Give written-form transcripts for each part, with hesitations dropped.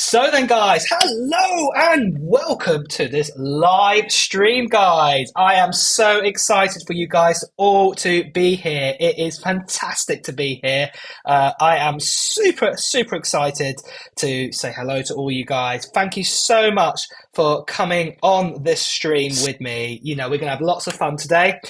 So then, guys, hello and welcome to this live stream, guys. I am so excited for you guys all to be here. It is fantastic to be here. I am super excited to say hello to all you guys. Thank you so much for coming on this stream with me. You know, we're going to have lots of fun today.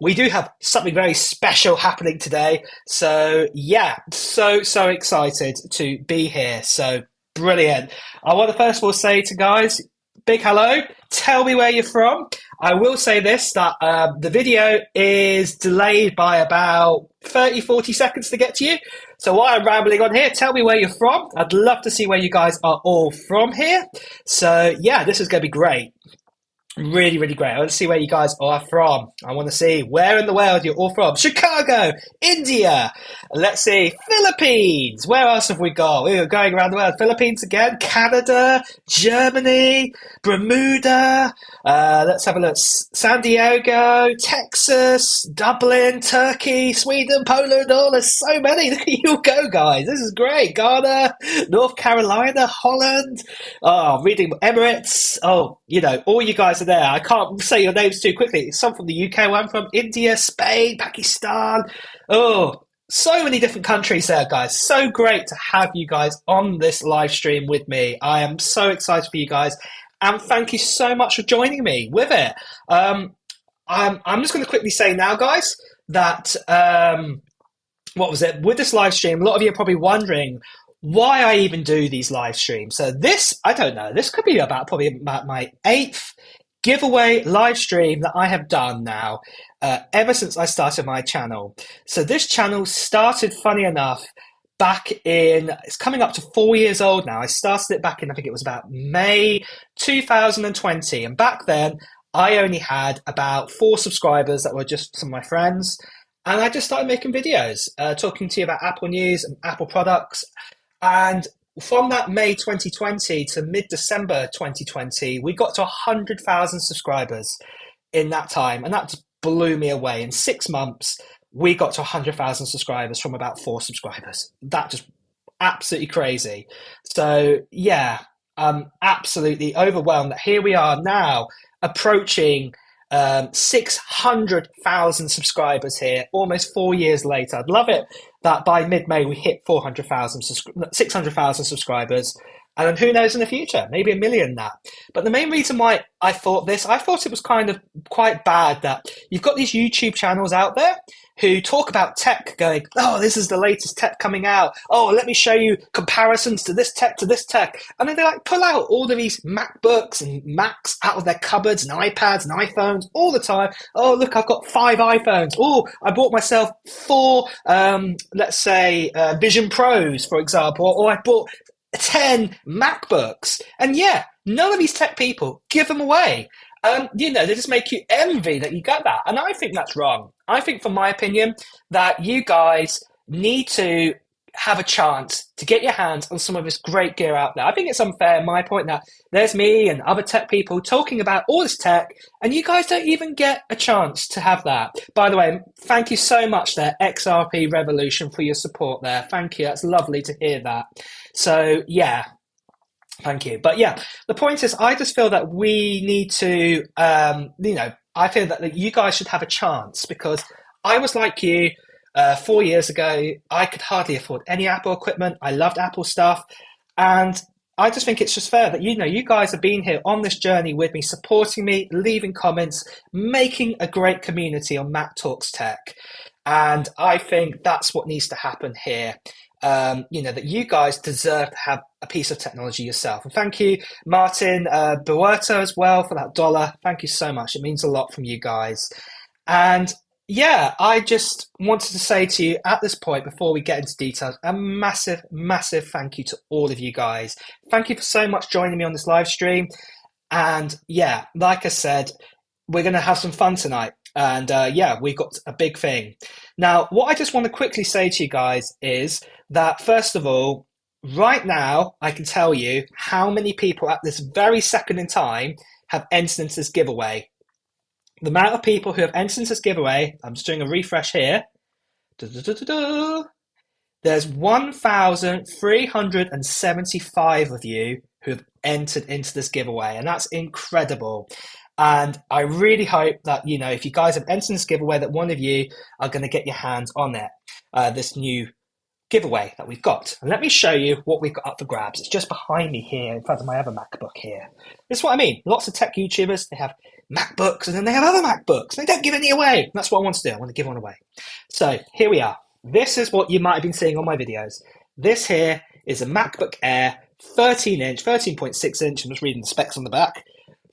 We do have something very special happening today. So yeah, so excited to be here. So brilliant. I want to first of all say to guys, big hello. Tell me where you're from. I will say this, that the video is delayed by about 30-40 seconds to get to you. So while I'm rambling on here, tell me where you're from. I'd love to see where you guys are all from here. So yeah, this is going to be great. Really great. I want to see where you guys are from. I want to see where in the world you're all from. Chicago, India. Let's see, Philippines. Where else have we got? We're going around the world. Philippines again, Canada, Germany, Bermuda. Let's have a look. San Diego, Texas, Dublin, Turkey, Sweden, Poland. Oh, there's so many. Look at you go, guys. This is great. Ghana, North Carolina, Holland. Oh, reading Emirates. Oh, you know, all you guys are there. I can't say your names too quickly. Some from the UK, one from India, Spain, Pakistan. Oh, so many different countries there, guys. So great to have you guys on this live stream with me. I am so excited for you guys. And thank you so much for joining me with it. I'm just going to quickly say now, guys, that what was it? With this live stream, a lot of you are probably wondering why I even do these live streams. So this, I don't know, this could be probably about my 8th giveaway live stream that I have done now, ever since I started my channel. So this channel started, funny enough, it's coming up to 4 years old now. I started it back in, I think it was about May 2020. And back then, I only had about 4 subscribers that were just some of my friends. And I just started making videos, talking to you about Apple news and Apple products. And from that May 2020 to mid-December 2020, we got to 100,000 subscribers in that time. And that just blew me away. In 6 months, we got to 100,000 subscribers from about 4 subscribers. That just absolutely crazy. So yeah, I'm absolutely overwhelmed that here we are now approaching 600,000 subscribers here, almost 4 years later. I'd love it that by mid-May we hit 600,000 subscribers. And then who knows in the future, maybe 1 million that. But the main reason why I thought it was kind of quite bad that you've got these YouTube channels out there who talk about tech going, oh, this is the latest tech coming out. Oh, let me show you comparisons to this tech. And then they like pull out all of these MacBooks and Macs out of their cupboards and iPads and iPhones all the time. Oh, look, I've got 5 iPhones. Oh, I bought myself 4, let's say, Vision Pros, for example, or I bought 10 MacBooks. And yeah, none of these tech people give them away. You know, they just make you envy that you got that. And I think that's wrong. I think, from my opinion, that you guys need to have a chance to get your hands on some of this great gear out there. I think it's unfair, in my point, that there's me and other tech people talking about all this tech, and you guys don't even get a chance to have that. By the way, thank you so much there, XRP Revolution, for your support there. Thank you. That's lovely to hear that. So, yeah. Thank you. But yeah, the point is, I just feel that we need to, I feel that you guys should have a chance, because I was like you 4 years ago. I could hardly afford any Apple equipment. I loved Apple stuff. And I just think it's just fair that, you guys have been here on this journey with me, supporting me, leaving comments, making a great community on Mac Talks Tech. And I think that's what needs to happen here. That you guys deserve to have a piece of technology yourself. And thank you, Martin Buerto, as well, for that $1. Thank you so much. It means a lot from you guys. And yeah, I just wanted to say to you at this point, before we get into details, a massive thank you to all of you guys. Thank you for so much joining me on this live stream. And yeah, like I said, we're going to have some fun tonight. And we've got a big thing. Now, what I just want to quickly say to you guys is that, first of all, right now, I can tell you how many people at this very second in time have entered into this giveaway. The amount of people who have entered into this giveaway, I'm just doing a refresh here. There's 1,375 of you who have entered into this giveaway, and that's incredible. And I really hope that, if you guys have entered this giveaway, that one of you are going to get your hands on it, this new giveaway that we've got. And let me show you what we've got up for grabs. It's just behind me here in front of my other MacBook here. This is what I mean. Lots of tech YouTubers, they have MacBooks and then they have other MacBooks. They don't give any away. That's what I want to do. I want to give one away. So here we are. This is what you might have been seeing on my videos. This here is a MacBook Air 13-inch, 13.6 inch. I'm just reading the specs on the back.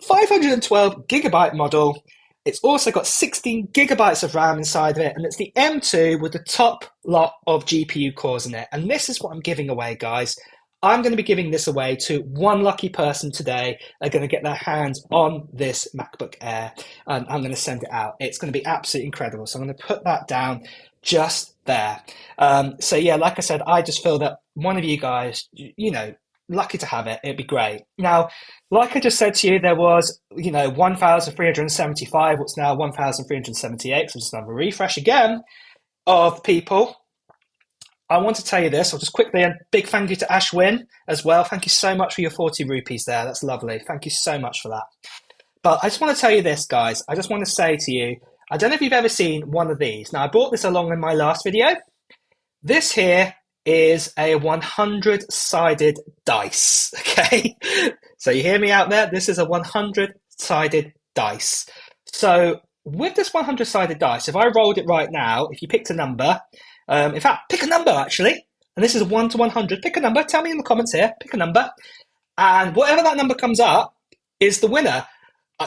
512 gigabyte model. It's also got 16 gigabytes of RAM inside of it, and it's the M2 with the top lot of GPU cores in it. And this is what I'm giving away, guys. I'm going to be giving this away to one lucky person today. They're going to get their hands on this MacBook Air, and I'm going to send it out. It's going to be absolutely incredible. So I'm going to put that down just there. So yeah, like I said, I just feel that one of you guys, lucky to have it. It'd be great. Now, like I just said to you, there was, 1,375. What's now 1,378. So just another refresh again of people. I want to tell you this. I'll just quickly, a big thank you to Ashwin as well. Thank you so much for your 40 rupees there. That's lovely. Thank you so much for that. But I just want to tell you this, guys. I just want to say to you, I don't know if you've ever seen one of these. Now, I brought this along in my last video. This here is a 100-sided dice, okay? So you hear me out there? This is a 100-sided dice. So with this 100-sided dice, if I rolled it right now, if you picked a number, in fact, pick a number actually, and this is 1 to 100, pick a number, tell me in the comments here, pick a number, and whatever that number comes up is the winner.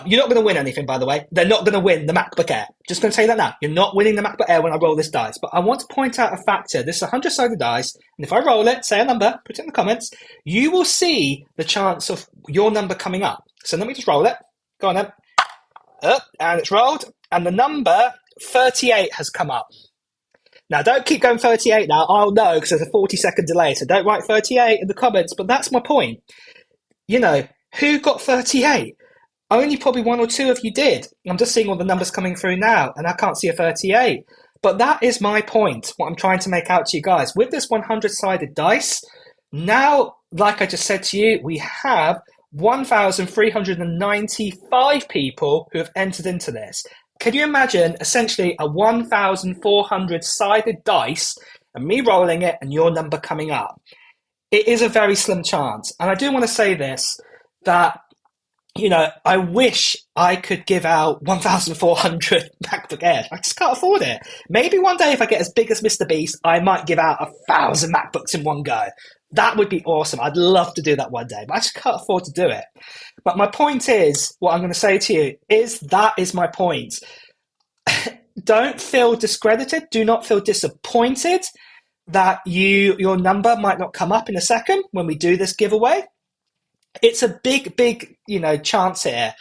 You're not going to win anything, by the way. They're not going to win the MacBook Air. Just going to tell you that now. You're not winning the MacBook Air when I roll this dice. But I want to point out a factor. This is a 100-sided dice. And if I roll it, say a number, put it in the comments, you will see the chance of your number coming up. So let me just roll it. Go on then. And it's rolled. And the number 38 has come up. Now, don't keep going 38 now. I'll know because there's a 40-second delay. So don't write 38 in the comments. But that's my point. Who got 38? Only probably one or two of you did. I'm just seeing all the numbers coming through now, and I can't see a 38. But that is my point, what I'm trying to make out to you guys. With this 100-sided dice, now, like I just said to you, we have 1,395 people who have entered into this. Can you imagine, essentially, a 1,400-sided dice, and me rolling it, and your number coming up? It is a very slim chance. And I do want to say this, that I wish I could give out 1,400 MacBook Airs. I just can't afford it. Maybe one day if I get as big as Mr. Beast, I might give out 1,000 MacBooks in one go. That would be awesome. I'd love to do that one day, but I just can't afford to do it. But my point is, what I'm going to say to you is that is my point. Don't feel discredited. Do not feel disappointed that your number might not come up in a second when we do this giveaway. It's a big, chance here.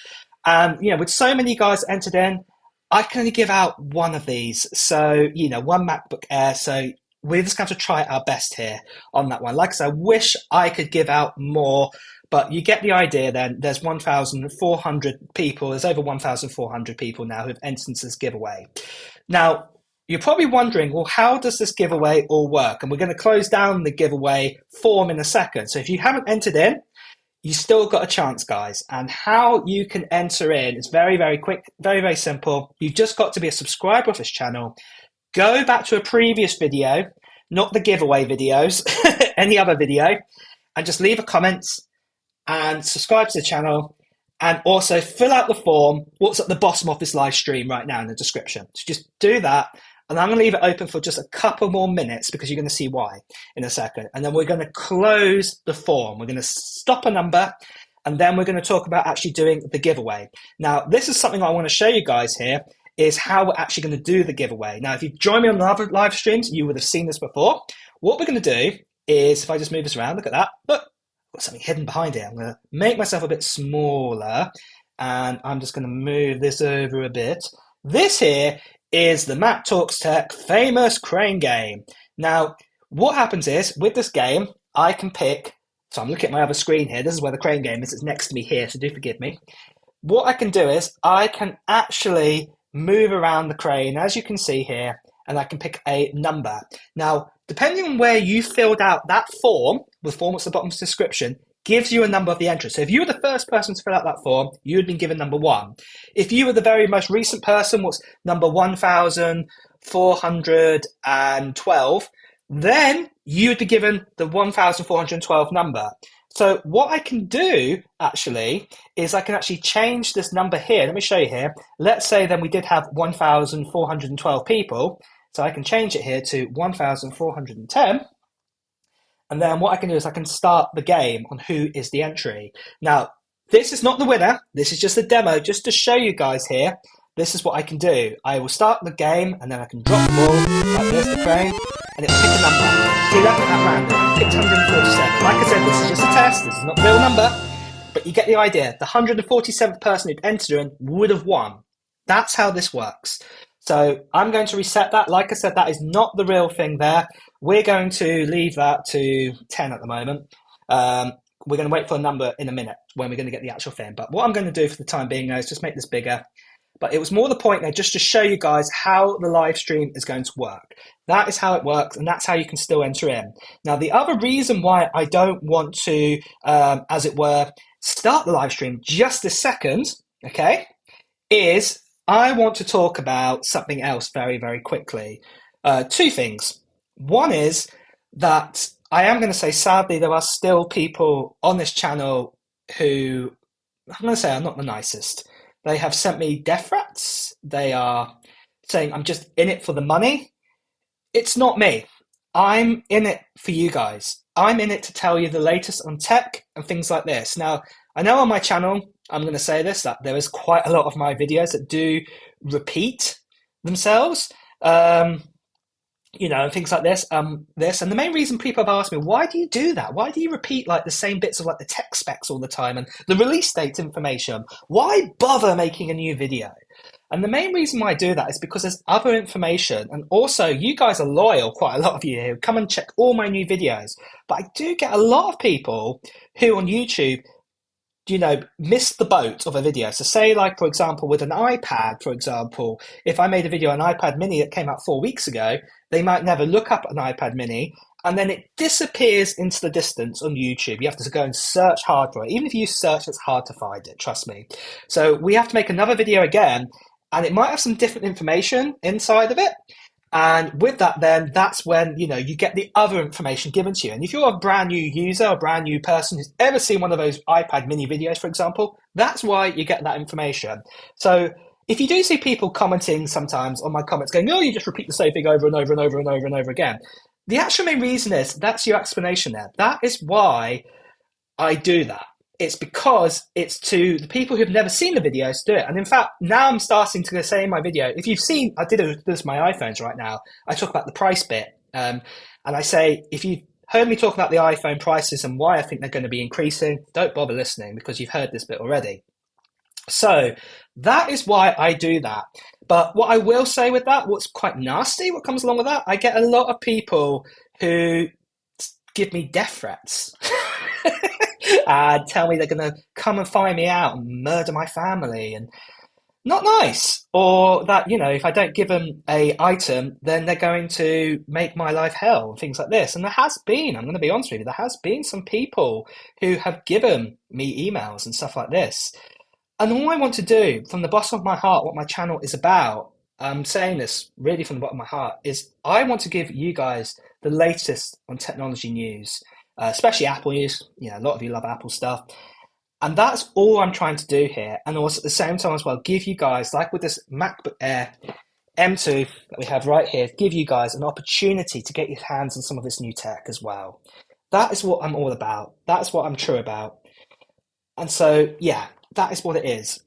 With so many guys entered in, I can only give out one of these. So, one MacBook Air. So we're just going to try our best here on that one. Like I said, I wish I could give out more, but you get the idea then. There's 1,400 people. There's over 1,400 people now who've entered into this giveaway. Now, you're probably wondering, well, how does this giveaway all work? And we're going to close down the giveaway form in a second. So if you haven't entered in, you still got a chance, guys. And how you can enter in is very, very quick, very, very simple. You've just got to be a subscriber of this channel. Go back to a previous video, not the giveaway videos, any other video, and just leave a comment and subscribe to the channel. And also fill out the form, what's at the bottom of this live stream right now in the description. So just do that. And I'm going to leave it open for just a couple more minutes because you're going to see why in a second. And then we're going to close the form. We're going to stop a number, and then we're going to talk about actually doing the giveaway. Now, this is something I want to show you guys here, is how we're actually going to do the giveaway. Now, if you've joined me on other live streams, you would have seen this before. What we're going to do is, if I just move this around, look at that. Look, I've got something hidden behind here. I'm going to make myself a bit smaller, and I'm just going to move this over a bit. This here is the Matt Talks Tech famous crane game. Now, what happens is, with this game, I can pick, so I'm looking at my other screen here, this is where the crane game is, it's next to me here, so do forgive me. What I can do is, I can actually move around the crane, as you can see here, and I can pick a number. Now, depending on where you filled out that form, the form at the bottom of the description, gives you a number of the entry. So if you were the first person to fill out that form, you would have been given number 1. If you were the very most recent person, what's number 1,412, then you would be given the 1,412 number. So what I can do actually is I can actually change this number here. Let me show you here. Let's say then we did have 1,412 people. So I can change it here to 1,410. And then what I can do is I can start the game on who is the entry. Now, this is not the winner. This is just a demo, just to show you guys here. This is what I can do. I will start the game, and then I can drop the ball like this, the crane, and it will pick a number. See that? At random. It picked 147. Like I said, this is just a test. This is not the real number. But you get the idea. The 147th person who'd entered in would have won. That's how this works. So I'm going to reset that. Like I said, that is not the real thing there. We're going to leave that to 10 at the moment. We're going to wait for a number in a minute when we're going to get the actual thing. But what I'm going to do for the time being now is just make this bigger. But it was more the point there just to show you guys how the live stream is going to work. That is how it works, and that's how you can still enter in. Now, the other reason why I don't want to, as it were, start the live stream just this second, okay, is I want to talk about something else very, very quickly. 2 things. One is that I am going to say, sadly, there are still people on this channel who, I'm going to say, are not the nicest. They have sent me death threats. They are saying I'm just in it for the money. It's not me. I'm in it for you guys. I'm in it to tell you the latest on tech and things like this. Now, I know on my channel, I'm going to say this, that there is quite a lot of my videos that do repeat themselves. You know, and things like this. And the main reason people have asked me, why do you do that? Why do you repeat like the same bits of like the tech specs all the time and the release date information? Why bother making a new video? And the main reason why I do that is because there's other information, and also you guys are loyal, quite a lot of you who come and check all my new videos. But I do get a lot of people who on YouTube, you know, miss the boat of a video. So say like, for example, with an iPad, for example, if I made a video on iPad mini that came out 4 weeks ago, they might never look up an iPad mini, and then it disappears into the distance on YouTube. You have to go and search hard for it. Even if you search, it's hard to find it, trust me. So we have to make another video again, and it might have some different information inside of it. And with that, then that's when, you know, you get the other information given to you. And if you're a brand new user, a brand new person who's ever seen one of those iPad mini videos, for example, that's why you get that information. So if you do see people commenting sometimes on my comments going, oh, you just repeat the same thing over and over and over and over and over again. The actual main reason is that's your explanation there. That is why I do that. It's because it's to the people who've never seen the videos do it. And in fact, now I'm starting to say in my video, if you've seen, I did this with my iPhones right now, I talk about the price bit. And I say, if you've heard me talk about the iPhone prices and why I think they're going to be increasing, don't bother listening because you've heard this bit already. So that is why I do that. But what I will say with that, what's quite nasty, what comes along with that, I get a lot of people who give me death threats. And tell me they're going to come and find me out and murder my family, and not nice. Or that, you know, if I don't give them a item, then they're going to make my life hell and things like this. And there has been, I'm going to be honest with you, there has been some people who have given me emails and stuff like this. And all I want to do from the bottom of my heart, what my channel is about, I'm saying this really from the bottom of my heart, is I want to give you guys the latest on technology news. Especially Apple news. You know, a lot of you love Apple stuff. And that's all I'm trying to do here. And also at the same time as well, give you guys, like with this MacBook Air M2 that we have right here, give you guys an opportunity to get your hands on some of this new tech as well. That is what I'm all about. That's what I'm true about. And so, yeah, that is what it is.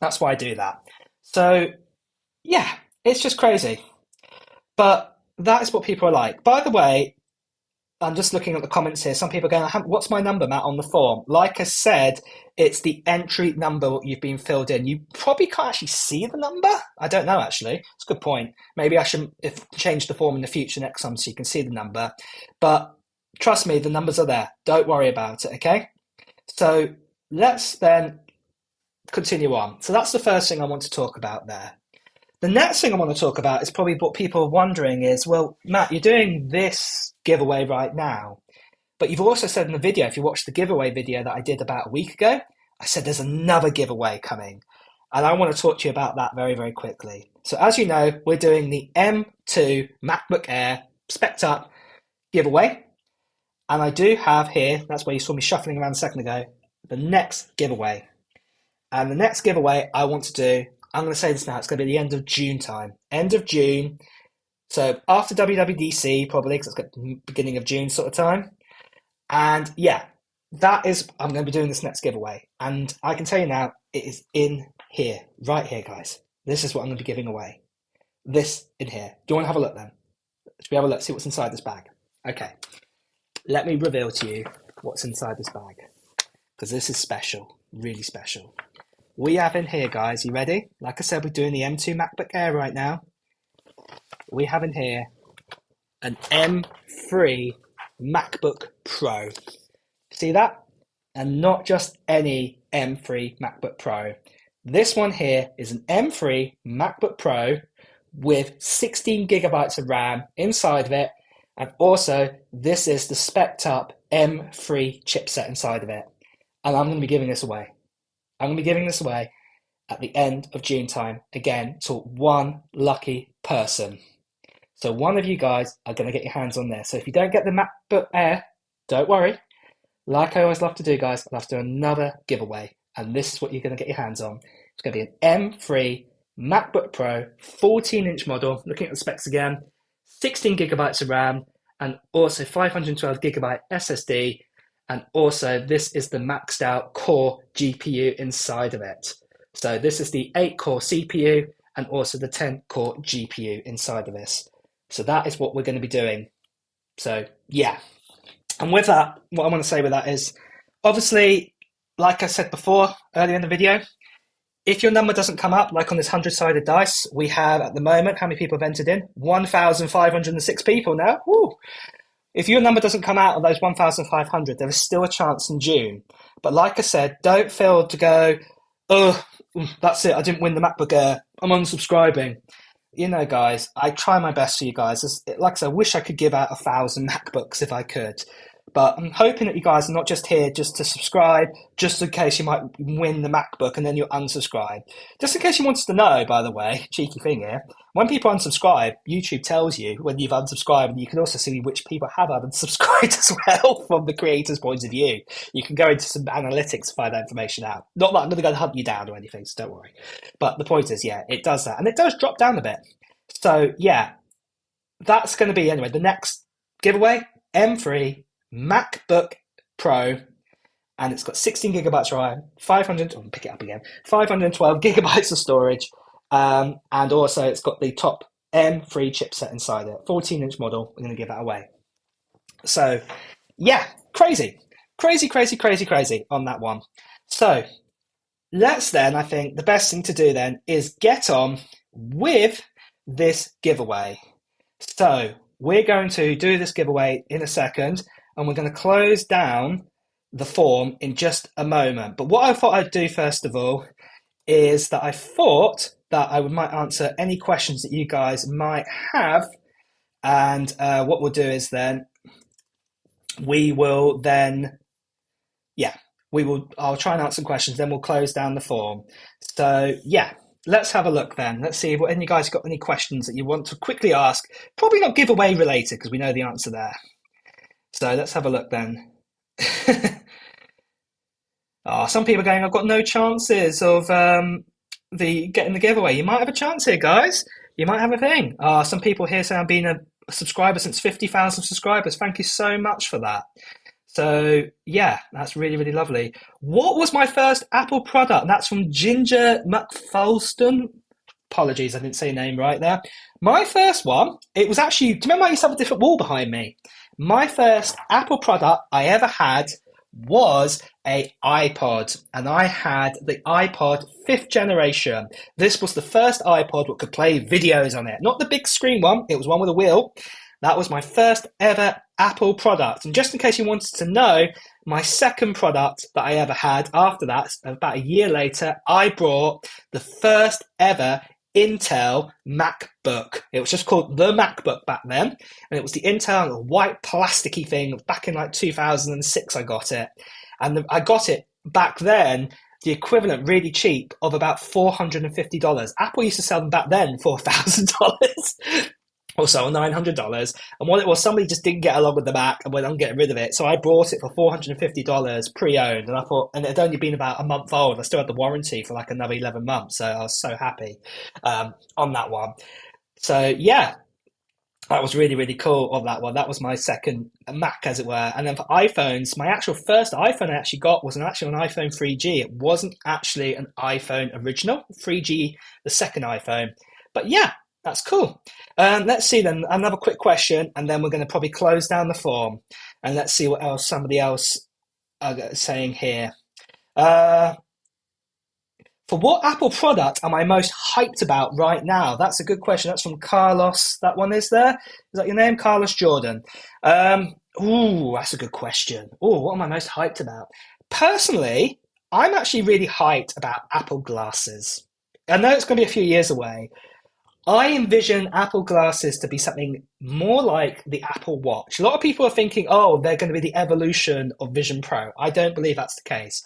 That's why I do that. So, yeah, it's just crazy. But that is what people are like. By the way, I'm just looking at the comments here. Some people are going, what's my number, Matt, on the form? Like I said, it's the entry number you've been filled in. You probably can't actually see the number. I don't know, actually. It's a good point. Maybe I should change the form in the future next time so you can see the number. But trust me, the numbers are there. Don't worry about it, okay? So let's then continue on. So that's the first thing I want to talk about there. The next thing I want to talk about is probably what people are wondering is, well, Matt, you're doing this giveaway right now, but you've also said in the video, if you watched the giveaway video that I did about a week ago, I said there's another giveaway coming. And I want to talk to you about that very, very quickly. So as you know, we're doing the M2 MacBook Air Spec'd Up giveaway. And I do have here, that's where you saw me shuffling around a second ago, the next giveaway. And the next giveaway I want to do, I'm going to say this now, it's going to be the end of June time. End of June. So after WWDC, probably, because it's got beginning of June sort of time. And yeah, that is, I'm going to be doing this next giveaway. And I can tell you now, it is in here, right here, guys. This is what I'm going to be giving away. This in here. Do you want to have a look then? Should we have a look, see what's inside this bag? Okay. Let me reveal to you what's inside this bag. Because this is special, really special. We have in here, guys, you ready? Like I said, we're doing the M2 MacBook Air right now. We have in here an M3 MacBook Pro. See that? And not just any M3 MacBook Pro. This one here is an M3 MacBook Pro with 16 gigabytes of RAM inside of it. And also, this is the spec'd up M3 chipset inside of it. And I'm going to be giving this away. I'm going to be giving this away at the end of June time, again, to one lucky person. So one of you guys are going to get your hands on this. So if you don't get the MacBook Air, don't worry. Like I always love to do, guys, I'll have to do another giveaway. And this is what you're going to get your hands on. It's going to be an M3 MacBook Pro 14-inch model. Looking at the specs again, 16 gigabytes of RAM, and also 512 gigabyte SSD. And also, this is the maxed out core GPU inside of it. So this is the 8-core CPU and also the 10-core GPU inside of this. So that is what we're going to be doing. So yeah. And with that, what I want to say with that is, obviously, like I said before, earlier in the video, if your number doesn't come up, like on this 100-sided dice, we have at the moment, how many people have entered in? 1,506 people now. Woo! If your number doesn't come out of those 1,500, there is still a chance in June. But like I said, don't feel to go, oh, that's it, I didn't win the MacBook Air, I'm unsubscribing. You know, guys, I try my best for you guys. Like I said, I wish I could give out 1,000 MacBooks if I could. But I'm hoping that you guys are not just here just to subscribe, just in case you might win the MacBook and then you'll unsubscribe. Just in case you wanted to know, by the way, cheeky thing here, when people unsubscribe, YouTube tells you when you've unsubscribed, and you can also see which people have unsubscribed as well from the creator's point of view. You can go into some analytics to find that information out. Not that I'm going to hunt you down or anything, so don't worry. But the point is, yeah, it does that. And it does drop down a bit. So, yeah, that's going to be, anyway, the next giveaway, M3 MacBook Pro, and it's got 16 gigabytes of RAM, 512 gigabytes of storage, and also it's got the top M3 chipset inside it, 14-inch model. We're going to give that away. So, yeah, crazy on that one. So, let's then, I think, the best thing to do then is get on with this giveaway. So, we're going to do this giveaway in a second, and we're going to close down the form in just a moment. But what I thought I'd do first of all is that I thought that I might answer any questions that you guys might have. And what we'll do is then I'll try and answer some questions, then we'll close down the form. So yeah, let's have a look then. Let's see if any guys got any questions that you want to quickly ask. Probably not giveaway related because we know the answer there. So let's have a look then. Some people are going, I've got no chances of getting the giveaway. You might have a chance here, guys. You might have a thing. Some people here say I've been a subscriber since 50,000 subscribers. Thank you so much for that. So yeah, that's really, really lovely. What was my first Apple product? That's from Ginger McFalston. Apologies, I didn't say your name right there. My first one, it was actually, do you remember I used to have a different wall behind me? My first Apple product I ever had was a iPod, and I had the iPod 5th generation. This was the first iPod that could play videos on it. Not the big screen one, it was one with a wheel. That was my first ever Apple product. And just in case you wanted to know, my second product that I ever had after that, about a year later, I bought the first ever Intel MacBook. It was just called the MacBook back then, and it was the Intel white plasticky thing. Back in like 2006, I got it, and I got it back then. The equivalent, really cheap, of about $450. Apple used to sell them back then for $1,000 or so, $900. And what it was, somebody just didn't get along with the Mac and went, I'm getting rid of it. So I bought it for $450 pre-owned, and I thought, and it had only been about a month old. I still had the warranty for like another 11 months, so I was so happy on that one. So yeah, that was really, really cool on that one. That was my second Mac, as it were. And then for iPhones, my actual first iPhone I actually got was actually an iPhone 3G. It wasn't actually an iPhone original, 3G, the second iPhone. But yeah, that's cool. Let's see then, another quick question, and then we're going to probably close down the form. And let's see what else somebody else are saying here. For what Apple product am I most hyped about right now? That's a good question. That's from Carlos. That one is there. Is that your name? Carlos Jordan. That's a good question. What am I most hyped about? Personally, I'm actually really hyped about Apple glasses. I know it's going to be a few years away. I envision Apple glasses to be something more like the Apple Watch. A lot of people are thinking, they're going to be the evolution of Vision Pro. I don't believe that's the case.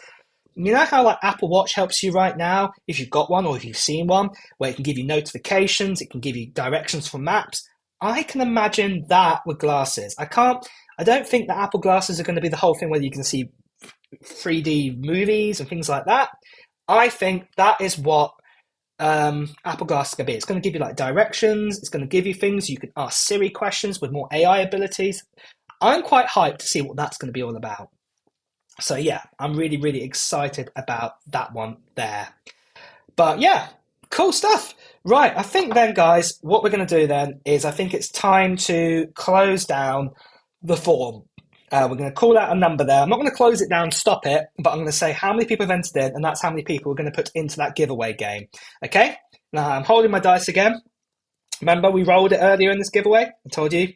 You know how like Apple Watch helps you right now, if you've got one or if you've seen one, where it can give you notifications, it can give you directions for maps. I can imagine that with glasses. I don't think that Apple glasses are going to be the whole thing where you can see 3D movies and things like that. I think that is what Apple glasses are going to be. It's going to give you like directions. It's going to give you things. You can ask Siri questions with more AI abilities. I'm quite hyped to see what that's going to be all about. So yeah, I'm really, really excited about that one there. But yeah, cool stuff. Right, I think then, guys, what we're going to do then is I think it's time to close down the form. We're going to call out a number there. I'm not going to close it down, stop it, but I'm going to say how many people have entered in, and that's how many people we're going to put into that giveaway game. Okay? Now, I'm holding my dice again. Remember, we rolled it earlier in this giveaway? I told you,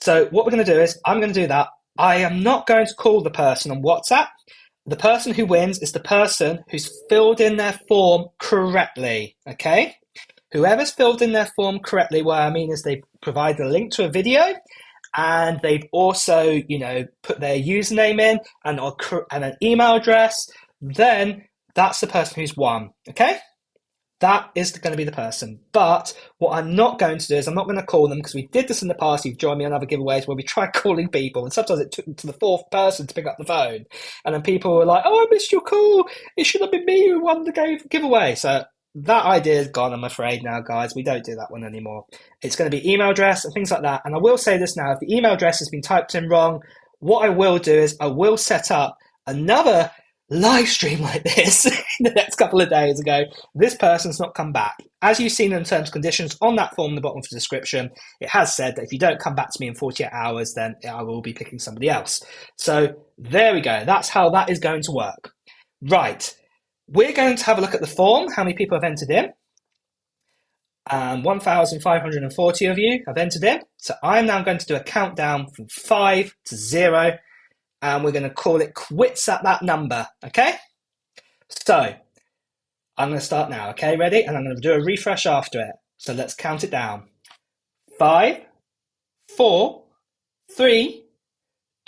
So what we're going to do is I'm going to do that. I am not going to call the person on WhatsApp. The person who wins is the person who's filled in their form correctly, okay? Whoever's filled in their form correctly, what I mean is they've provided a link to a video, and they've also, put their username in and an email address, then that's the person who's won, okay? That is going to be the person. But what I'm not going to do is I'm not going to call them, because we did this in the past. You've joined me on other giveaways where we tried calling people, and sometimes it took to the fourth person to pick up the phone. And then people were like, I missed your call. It should have been me who won the giveaway. So that idea is gone, I'm afraid, now, guys. We don't do that one anymore. It's going to be email address and things like that. And I will say this now. If the email address has been typed in wrong, what I will do is I will set up another live stream like this in the next couple of days ago. This person's not come back. As you've seen in terms and conditions on that form in the bottom of the description, it has said that if you don't come back to me in 48 hours, then I will be picking somebody else. So there we go. That's how that is going to work. Right. We're going to have a look at the form, how many people have entered in. 1,540 of you have entered in. So I'm now going to do a countdown from 5 to 0. And we're going to call it quits at that number, okay? So I'm going to start now, okay? Ready? And I'm going to do a refresh after it. So let's count it down. 5, 4, 3,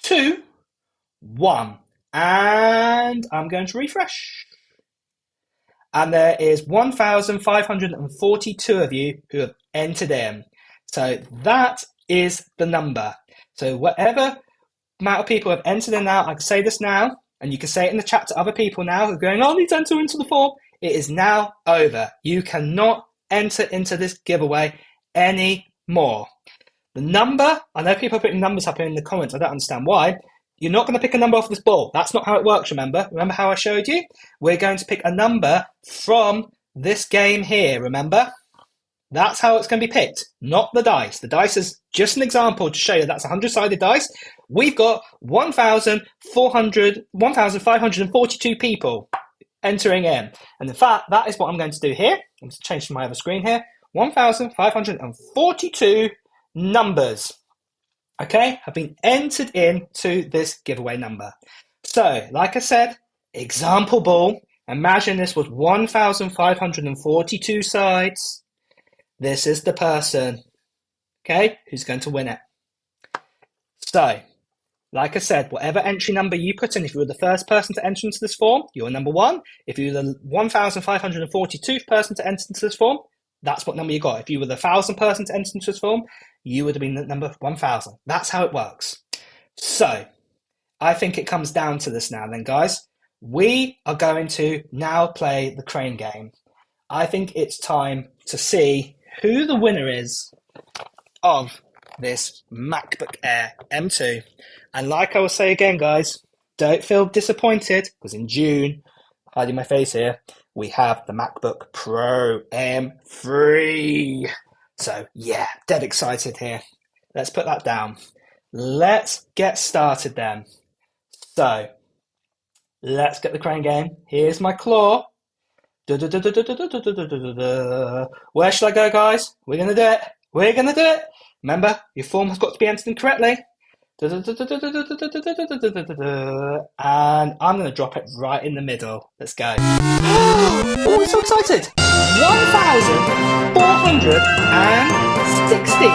2, 1. And I'm going to refresh. And there is 1,542 of you who have entered in. So that is the number. So whatever amount of people have entered in now, I can say this now, and you can say it in the chat to other people now who are going, I need to enter into the form. It is now over. You cannot enter into this giveaway anymore. The number, I know people are putting numbers up in the comments. I don't understand why. You're not going to pick a number off this ball. That's not how it works, remember? Remember how I showed you? We're going to pick a number from this game here, remember? That's how it's going to be picked, not the dice. The dice is just an example to show you that's a 100-sided dice. We've got 1,542 people entering in. And in fact, that is what I'm going to do here. I'm going to change to my other screen here. 1,542 numbers, okay, have been entered into this giveaway number. So, like I said, example ball. Imagine this was 1,542 sides. This is the person, okay, who's going to win it. So, like I said, whatever entry number you put in, if you were the first person to enter into this form, you're number one. If you were the 1,542th person to enter into this form, that's what number you got. If you were the 1,000th person to enter into this form, you would have been the number 1,000. That's how it works. So, I think it comes down to this now then, guys. We are going to now play the crane game. I think it's time to see who the winner is of this MacBook Air M2. And like I will say again, guys, don't feel disappointed because in June, hiding my face here, we have the MacBook Pro M3. So yeah, dead excited here. Let's put that down. Let's get started then. So let's get the crane game. Here's my claw. Where should I go, guys? We're going to do it. We're going to do it. Remember, your form has got to be entered incorrectly. And I'm going to drop it right in the middle. Let's go. Oh, I'm so excited. 1,460.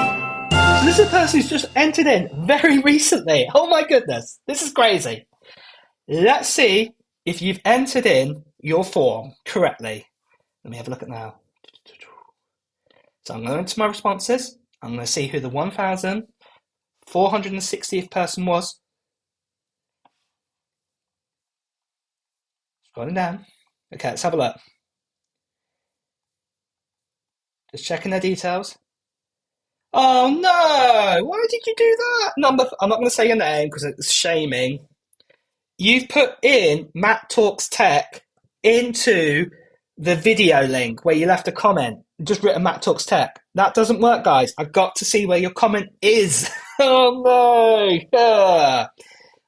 So this is a person who's just entered in very recently. Oh my goodness. This is crazy. Let's see if you've entered in your form correctly. Let me have a look at now. So I'm going into my responses. I'm going to see who the 1,460th person was. Scrolling down. Okay, let's have a look. Just checking their details. Oh no! Why did you do that? Number. I'm not going to say your name because it's shaming. You've put in Matt Talks Tech into the video link where you left a comment. Just written Matt Talks Tech. That doesn't work, guys. I've got to see where your comment is. Oh no!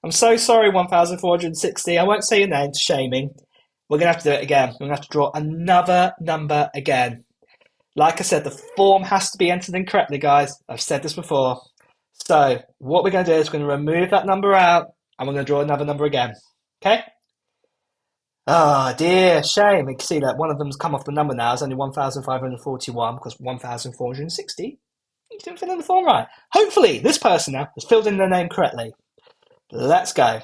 I'm so sorry, 1,460. I won't say your name. It's shaming. We're going to have to do it again. We're going to have to draw another number again. Like I said, the form has to be entered incorrectly, guys. I've said this before. So what we're going to do is we're going to remove that number out and we're going to draw another number again. Okay? Oh dear, shame. You can see that one of them's come off the number now. It's only 1,541 because 1,460. You didn't fill in the form right. Hopefully, this person now has filled in their name correctly. Let's go.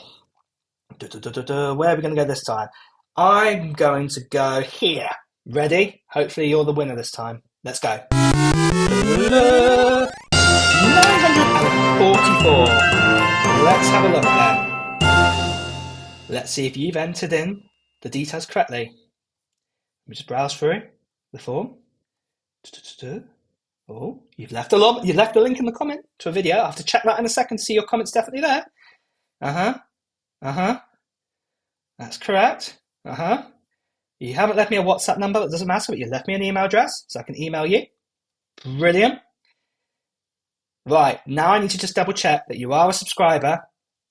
Where are we going to go this time? I'm going to go here. Ready? Hopefully you're the winner this time. Let's go. 944. Let's have a look then. Let's see if you've entered in the details correctly. Let me just browse through the form. Oh, you've left a link in the comment to a video. I have to check that in a second to see your comment's definitely there. That's correct. You haven't left me a WhatsApp number, that doesn't matter, but you left me an email address so I can email you. Brilliant. Right, now I need to just double check that you are a subscriber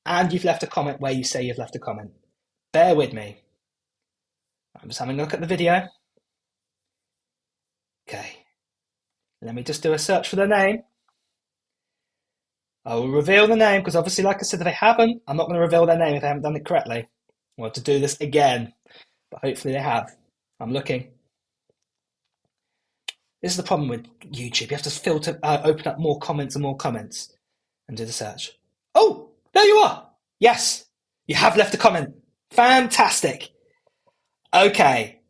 and you've left a comment where you say you've left a comment. Bear with me. I'm just having a look at the video. Okay. Let me just do a search for their name. I will reveal the name because obviously, like I said, if they haven't, I'm not going to reveal their name if they haven't done it correctly. I want to do this again, but hopefully they have. I'm looking. This is the problem with YouTube. You have to filter, open up more comments and do the search. Oh, there you are. Yes, you have left a comment. Fantastic. Okay,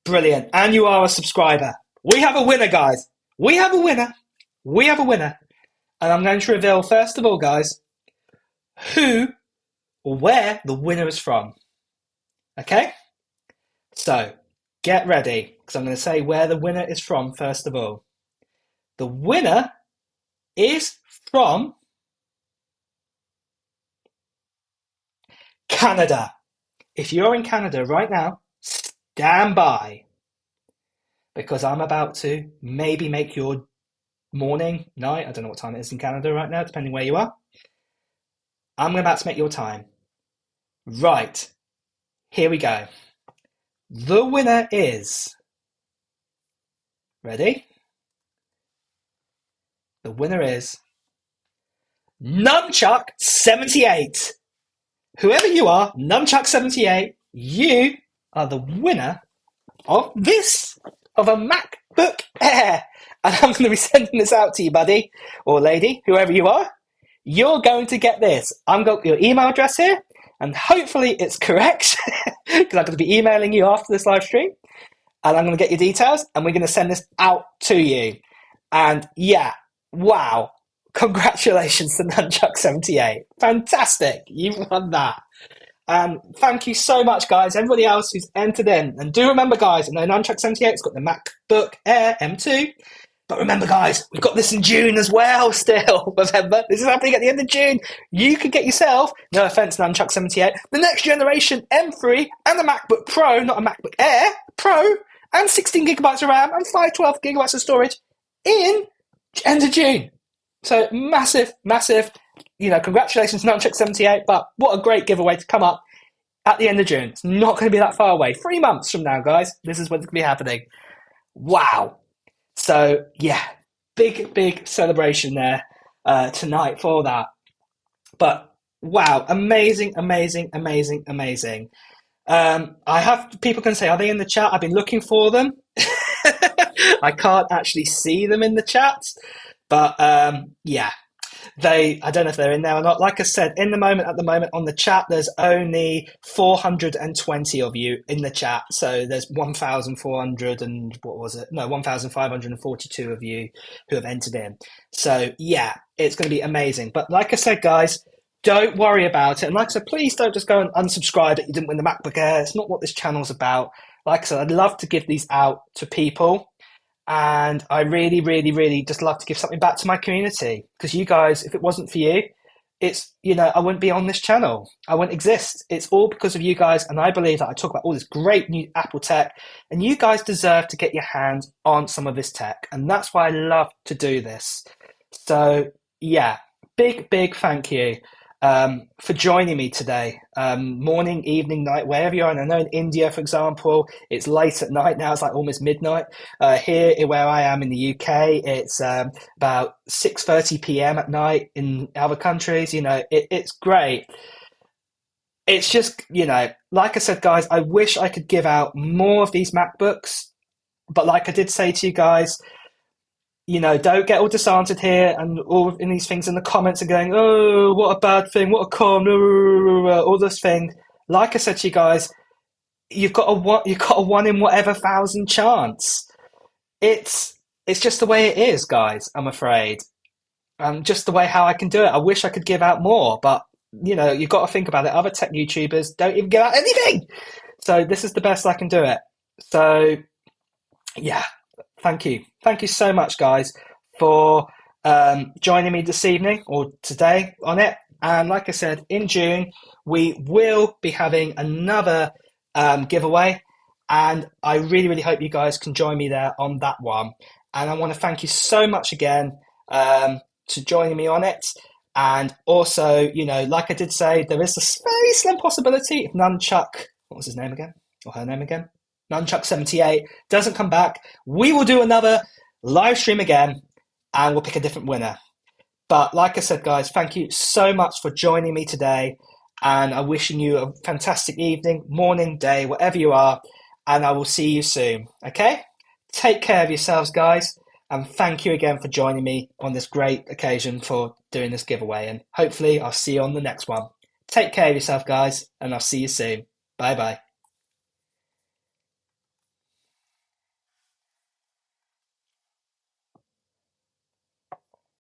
brilliant. And you are a subscriber. We have a winner, guys. We have a winner. We have a winner. And I'm going to reveal, first of all, guys, who or where the winner is from. Okay? So, get ready, because I'm going to say where the winner is from, first of all. The winner is from Canada. If you're in Canada right now, stand by, because I'm about to maybe make your morning, night, I don't know what time it is in Canada right now, depending where you are. I'm about to make your time. Right, here we go. The winner is, ready? The winner is Nunchuck78. Whoever you are, Nunchuck78, you are the winner of a MacBook Air. And I'm going to be sending this out to you, buddy or lady, whoever you are. You're going to get this. I've got your email address here, and hopefully it's correct because I'm going to be emailing you after this live stream, and I'm going to get your details, and we're going to send this out to you. And yeah, wow. Congratulations to Nunchuck78. Fantastic. You've won that. And thank you so much, guys. Everybody else who's entered in. And do remember, guys, I know Nunchuck78's got the MacBook Air M2. But remember, guys, we've got this in June as well still. Remember, this is happening at the end of June. You could get yourself, no offense, Nunchuck78, the next generation M3 and the MacBook Pro, not a MacBook Air, Pro, and 16 gigabytes of RAM and 512 gigabytes of storage in end of June. So massive, massive, congratulations, Nunchuck78. But what a great giveaway to come up at the end of June. It's not going to be that far away. 3 months from now, guys. This is what's going to be happening. Wow. So, yeah, big, big celebration there tonight for that. But, wow, amazing, amazing, amazing, amazing. I have people can say, are they in the chat? I've been looking for them. I can't actually see them in the chat. But, yeah, I don't know if they're in there or not. Like I said, at the moment on the chat, there's only 420 of you in the chat. So there's 1,400 and what was it? No, 1,542 of you who have entered in. So yeah, it's going to be amazing. But like I said, guys, don't worry about it. And like I said, please don't just go and unsubscribe that you didn't win the MacBook Air. It's not what this channel's about. Like I said, I'd love to give these out to people. And I really, really, really just love to give something back to my community because you guys, if it wasn't for you, I wouldn't be on this channel. I wouldn't exist. It's all because of you guys. And I believe that I talk about all this great new Apple tech and you guys deserve to get your hands on some of this tech. And that's why I love to do this. So yeah, big, big thank you for joining me today. Morning, evening, night, wherever you are. And I know in India, for example, it's late at night now. It's like almost midnight. Here, where I am in the UK, it's about 6:30 p.m. at night. In other countries, it's great. It's just, like I said, guys, I wish I could give out more of these MacBooks. But like I did say to you guys, don't get all disheartened here and all in these things in the comments and going, oh, what a bad thing, what a con, all this thing. Like I said to you guys, you've got a one in whatever thousand chance. It's just the way it is, guys. I'm afraid, just the way how I can do it. I wish I could give out more, but you've got to think about it. Other tech YouTubers don't even give out anything, so this is the best I can do it. So, yeah. Thank you so much, guys, for joining me this evening or today on it. And like I said, in June, we will be having another giveaway. And I really, really hope you guys can join me there on that one. And I want to thank you so much again to joining me on it. And also, like I did say, there is a very slim possibility if Nunchuck, what was his name again? Or her name again? Nunchuck78 doesn't come back, we will do another live stream again and we'll pick a different winner. But like I said, guys, thank you so much for joining me today. And I'm wishing you a fantastic evening, morning, day, wherever you are. And I will see you soon. Okay? Take care of yourselves, guys. And thank you again for joining me on this great occasion for doing this giveaway. And hopefully I'll see you on the next one. Take care of yourself, guys. And I'll see you soon. Bye-bye.